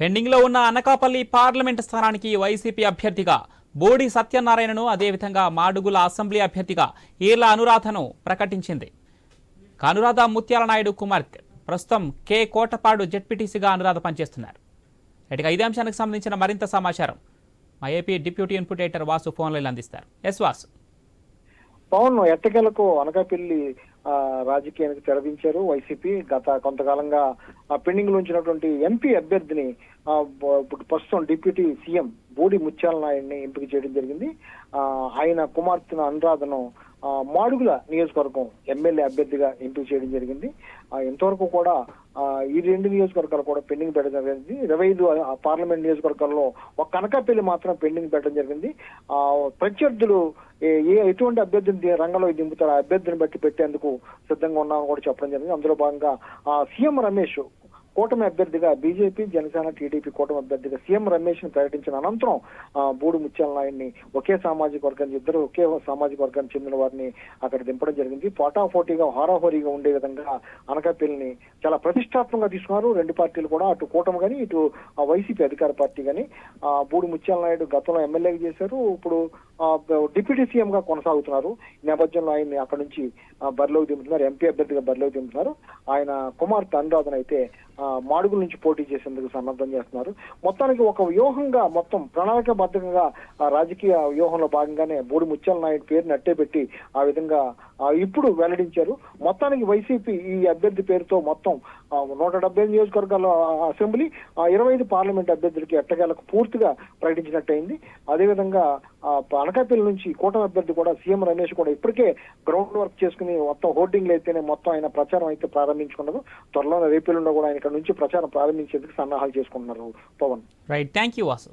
పెండింగ్లో ఉన్న అనకాపల్లి పార్లమెంటు స్థానానికి వైసీపీ అభ్యర్థిగా బోడి సత్యనారాయణను, అదేవిధంగా మాడుగుల అసెంబ్లీ అభ్యర్థిగా ఈర్ల అనురాధను ప్రకటించింది. అనురాధ ముత్యాల నాయుడు కుమార్తె. ప్రస్తుతం కె కోటపాడు జెడ్పీటీసీగా అనురాధ పనిచేస్తున్నారు. ఇదే అంశానికి సంబంధించిన మరింత సమాచారం మా AP deputy input editor Vasu phone line అందిస్తారు. ఎస్ వాసు. పవన్ ఎట్టకేలకు అనకాపల్లి రాజకీయానికి తెరదించారు వైసీపీ. గత కొంతకాలంగా పెండింగ్ లో ఉంచినటువంటి ఎంపీ అభ్యర్థిని ప్రస్తుతం డిప్యూటీ సీఎం బోడి ముత్యాల నాయుడిని ఎంపిక చేయడం జరిగింది. ఆయన కుమార్తెను అనురాధను మాడుగుల నియోజకవర్గం ఎమ్మెల్యే అభ్యర్థిగా ఎంపిక చేయడం జరిగింది. ఇంతవరకు కూడా ఈ రెండు నియోజకవర్గాలు కూడా పెండింగ్ పెట్టడం జరిగింది. 25 పార్లమెంట్ నియోజకవర్గాల్లో ఒక అనకాపల్లి మాత్రం పెండింగ్ పెట్టడం జరిగింది. ప్రత్యర్థులు ఎటువంటి అభ్యర్థిని రంగంలో దింపుతారో ఆ అభ్యర్థిని బట్టి పెట్టేందుకు సిద్ధంగా ఉన్నామని కూడా చెప్పడం జరిగింది. అందులో భాగంగా సీఎం రమేష్ కూటమి అభ్యర్థిగా, బీజేపీ జనసేన టీడీపీ కూటమి అభ్యర్థిగా సీఎం రమేష్ ని ప్రకటించిన అనంతరం బోడి ముత్యాల నాయుడిని ఒకే సామాజిక వర్గానికి ఒకే సామాజిక వర్గానికి చెందిన వారిని అక్కడ దింపడం జరిగింది. పోటాపోటీగా హోరాహోరీగా ఉండే విధంగా అనకాపల్లిని చాలా ప్రతిష్టాత్మకంగా తీసుకున్నారు రెండు పార్టీలు కూడా, అటు కూటమి కానీ ఇటు వైసీపీ అధికార పార్టీ కానీ. బోడి ముత్యాల నాయుడు గతంలో ఎమ్మెల్యేగా చేశారు, ఇప్పుడు డిప్యూటీ సీఎం గా కొనసాగుతున్నారు. ఈ నేపథ్యంలో ఆయన్ని అక్కడ నుంచి బరిలోకి దింపుతున్నారు, ఎంపీ అభ్యర్థిగా బరిలోకి దింపుతున్నారు. ఆయన కుమార్తె అనురాధన అయితే మాడుగుల నుంచి పోటీ చేసేందుకు సన్నద్ధం చేస్తున్నారు. మొత్తానికి ఒక వ్యూహంగా, మొత్తం ప్రణాళికాబద్ధంగా రాజకీయ వ్యూహంలో భాగంగానే బోడి ముత్యాల నాయుడు పేరుని అట్టే పెట్టి ఆ విధంగా ఇప్పుడు వెల్లడించారు. మొత్తానికి వైసీపీ ఈ అభ్యర్థి పేరుతో మొత్తం 170 నియోజకవర్గాల అసెంబ్లీ, 25 పార్లమెంట్ అభ్యర్థులకి ఎట్టకేలకు పూర్తిగా ప్రకటించినట్టయింది. అదేవిధంగా అనకాపల్లి నుంచి కూటమి అభ్యర్థి కూడా సీఎం రమేష్ కూడా ఇప్పటికే గ్రౌండ్ వర్క్ చేసుకుని మొత్తం హోర్డింగ్లు అయితేనే మొత్తం ఆయన ప్రచారం అయితే ప్రారంభించుకున్నారు. త్వరలో రేపెల్లుండో కూడా ఆయన ఇక్కడ నుంచి ప్రచారం ప్రారంభించేందుకు సన్నాహాలు చేసుకుంటున్నారు. Pawan. Right, thank you Vasu.